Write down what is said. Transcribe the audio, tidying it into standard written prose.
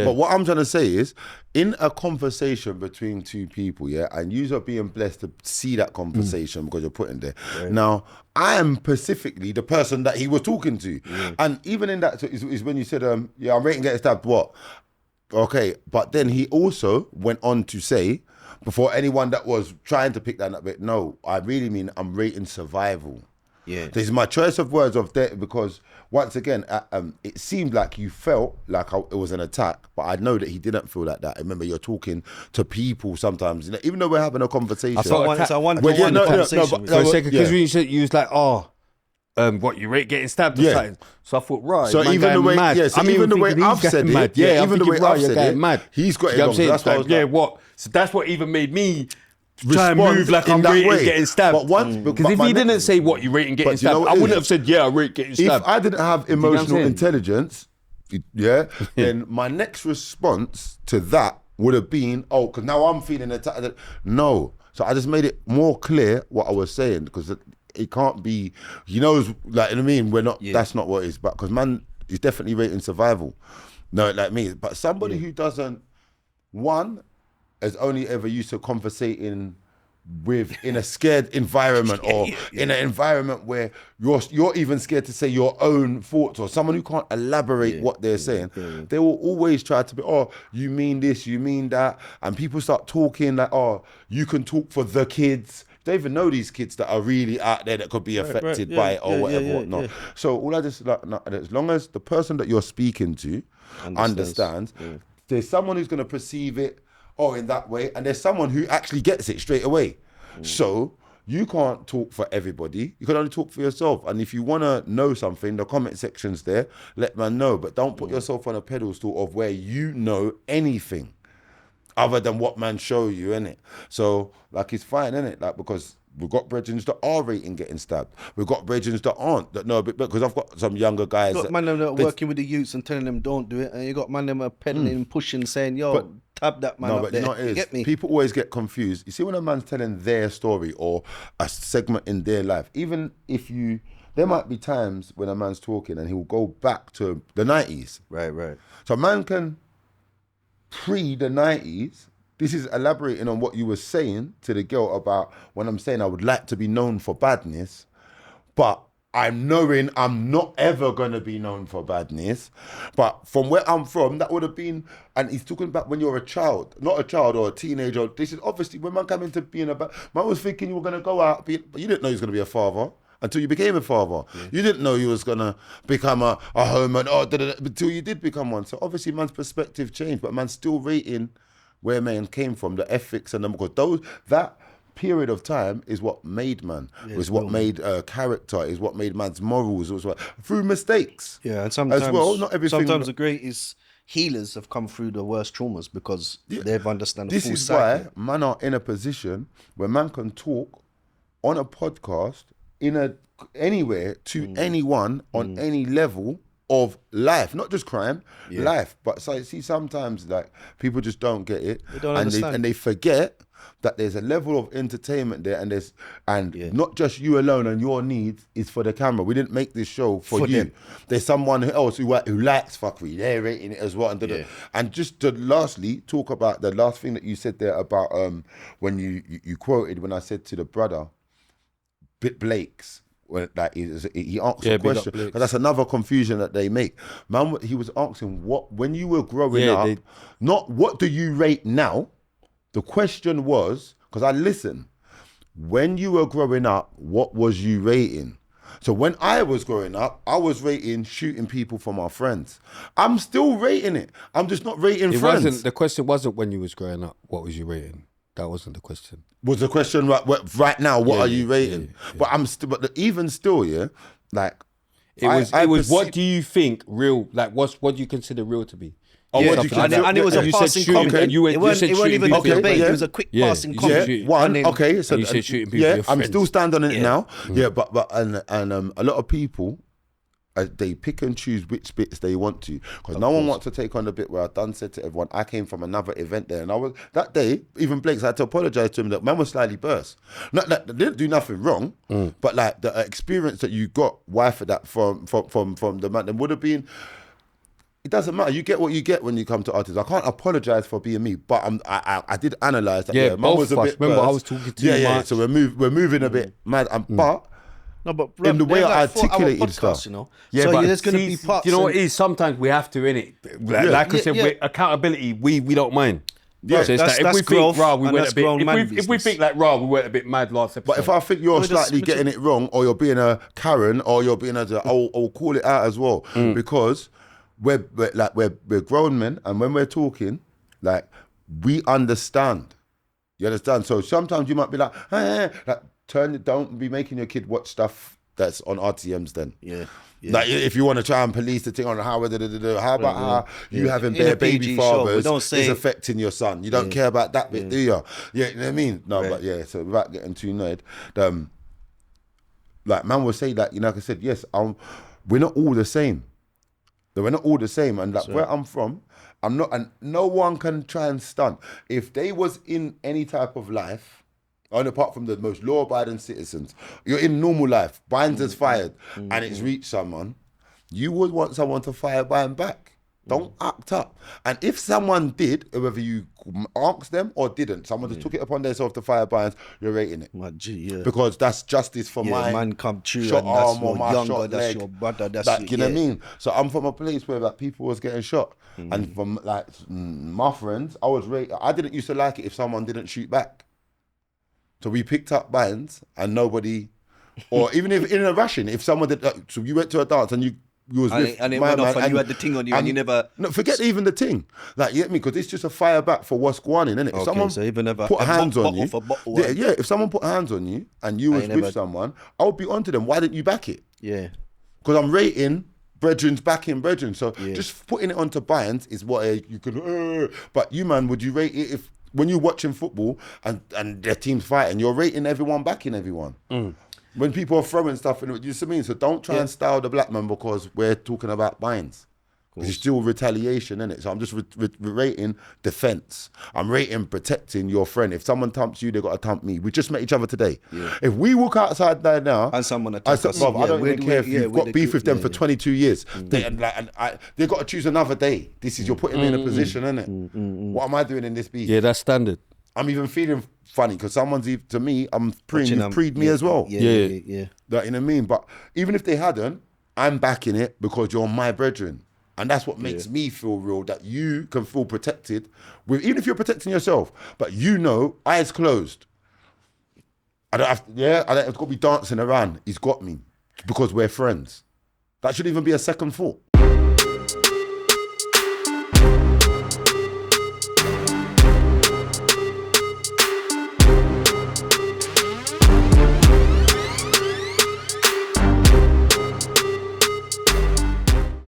But what I'm trying to say is, in a conversation between two people, and you are being blessed to see that conversation because you're putting there. Right. Now, I am specifically the person that he was talking to. And even in that is when you said, I'm rating getting stabbed, what? Okay, but then he also went on to say, before anyone that was trying to pick that up, no, I really mean I'm rating survival. Yeah, this is my choice of words of that because once again, it seemed like you felt like it was an attack, but I know that he didn't feel like that. I remember you're talking to people sometimes, you know, even though we're having a conversation. I felt conversation for a second because you was like, what you rate getting stabbed or something. So I thought, right. So even the way, even the way I've said it, even the way I've said it, mad. He's got it wrong. That's what I was like, So that's what even made me try and move like I'm rating getting stabbed. Because if he didn't say what you rating getting stabbed, I wouldn't have said, I rate getting stabbed. If I didn't have emotional intelligence, then my next response to that would have been, because now I'm feeling attacked. No. So I just made it more clear what I was saying because it can't be, he knows, like, you know what I mean? We're not, that's not what it is. But because man is definitely rating survival. No, like me. But somebody who doesn't, has only ever used to conversating in a scared environment or in an environment where you're even scared to say your own thoughts, or someone who can't elaborate what they're saying, they will always try to be, you mean this, you mean that, and people start talking like, you can talk for the kids. They even know these kids that are really out there that could be affected by it or whatnot. Yeah. So all I just like, as long as the person that you're speaking to understands there's someone who's going to perceive it in that way, and there's someone who actually gets it straight away. So you can't talk for everybody. You can only talk for yourself. And if you want to know something, the comment section's there. Let man know, but don't put yourself on a pedestal of where you know anything other than what man show you, innit? So like it's fine, innit? Like because we've got brethren that are rating getting stabbed. We've got brethren that aren't, that know a bit better, because I've got some younger guys. You've got man them that are working with the youths and telling them don't do it, and you got man them are peddling and pushing, saying, tab that man up there. No, but you get me? People always get confused. You see, when a man's telling their story or a segment in their life, even if there might be times when a man's talking and he'll go back to the 90s. Right. So a man can pre the 90s. This is elaborating on what you were saying to the girl about when I'm saying I would like to be known for badness, but I'm knowing I'm not ever going to be known for badness. But from where I'm from, that would have been, and he's talking about when you're a child, not a child or a teenager. This is obviously when man came into being man was thinking you were going to go out, but you didn't know you was going to be a father until you became a father. Yeah. You didn't know you was going to become a homeman until you did become one. So obviously man's perspective changed, but man's still rating where man came from, the ethics and them, because that period of time is what made man, is what made character, is what made man's morals, through mistakes. Yeah, and sometimes as well, not everything. Sometimes the greatest healers have come through the worst traumas because they've understood the full This is cycle. why man are in a position where man can talk on a podcast anywhere to anyone on any level of life, not just crime, life. But so see, sometimes like people just don't get it, they don't understand, and they forget that there's a level of entertainment there, and not just you alone, and your needs is for the camera. We didn't make this show for you. Them. There's someone else who likes fuckery. They're rating it as well. And just to lastly talk about the last thing that you said there about when you quoted when I said to the brother, Blake's. When he asked a question, because that's another confusion that they make. Man, he was asking when you were growing up, not what do you rate now. The question was, because I listened, when you were growing up, what was you rating? So when I was growing up, I was rating shooting people from our friends. I'm still rating it. I'm just not rating friends. The question wasn't when you was growing up, what was you rating? That wasn't the question. Was the question right now? What are you rating? But I'm still. But even still, like it was. What do you think real? Like, what do you consider real to be? And it was a passing comment. It wasn't even a debate. It was a quick passing comment. So you said shooting people. I'm still standing on it now. Yeah, but a lot of people. They pick and choose which bits they want to, because no one wants to take on the bit where I done said to everyone, I came from another event there, and I was that day. Even Blake's had to apologise to him that man was slightly burst. Not that they didn't do nothing wrong, but like the experience that you got, wife of that from the man, then would have been. it doesn't matter. You get what you get when you come to artists. I can't apologize for being me, but I did analyze that. Yeah, both was a bit. Remember, I was talking too much. Yeah. So we're moving a bit mad, but. No, but in the way I articulated stuff, you know. Yeah, so but there's going to be parts. You know what it is? Sometimes we have to, innit? Like I said, accountability, we don't mind. Yeah, so that's if we growth, think, we went a bit. If we business. think like, we went a bit mad last episode. But if I think you're slightly getting it wrong, or you're being a Karen, or you're being I'll call it out as well, because we're grown men, and when we're talking, like we understand. You understand? So sometimes you might be like, don't be making your kid watch stuff that's on RTMs then. Yeah. Like if you want to try and police the thing on how about how you having bare baby fathers is affecting your son. You don't care about that bit, do you? Yeah, you know what I mean? No, but so without getting too annoyed, like man will say that, like I said, yes, we're not all the same. We're not all the same. And like where I'm from, I'm not, and no one can try and stunt. If they was in any type of life, and apart from the most law-abiding citizens, you're in normal life, Bynes is fired, and it's reached someone, you would want someone to fire Bynes back. Don't act up. And if someone did, whether you asked them or didn't, someone just took it upon themselves to fire Bynes, you're rating it. Because that's justice for my man come true, shot and that's arm or my younger, shot that's leg. your brother, that's like, you know what I mean? So I'm from a place where like people was getting shot. And from like my friends, I didn't used to like it if someone didn't shoot back. So we picked up Bynes and nobody, or even if in a ration, if someone did, so you went to a dance and you was with and it my went man, off and you had the ting on you and you never. No, forget even the ting. Like, you get me? Because it's just a fire back for what's going on, innit? If someone so even put hands on you, if someone put hands on you and you was with someone, I would be onto them. Why didn't you back it? Yeah. Because I'm rating brethren's backing brethren. So just putting it onto Bynes is what you could. But you, man, would you rate it if when you're watching football and their team's fighting, you're rating everyone, backing everyone? When people are throwing stuff in it, you see what I mean? So don't try and style the black man because we're talking about Bynes. It's still retaliation, innit? So I'm just rating defense. I'm rating protecting your friend. If someone thumps you, they got to thump me. We just met each other today. If we walk outside there now, and someone attacks us, I don't even care if you've got beef with them for 22 years. They've got to choose another day. This is, you're putting me in a position, innit? What am I doing in this beef? Yeah, that's standard. I'm even feeling funny because someone's, to me, I'm preed me as well. Yeah. Like, you know what I mean? But even if they hadn't, I'm backing it because you're my brethren. And that's what makes me feel real, that you can feel protected, even if you're protecting yourself, but eyes closed. I don't have to be dancing around. He's got me because we're friends. That should even be a second thought.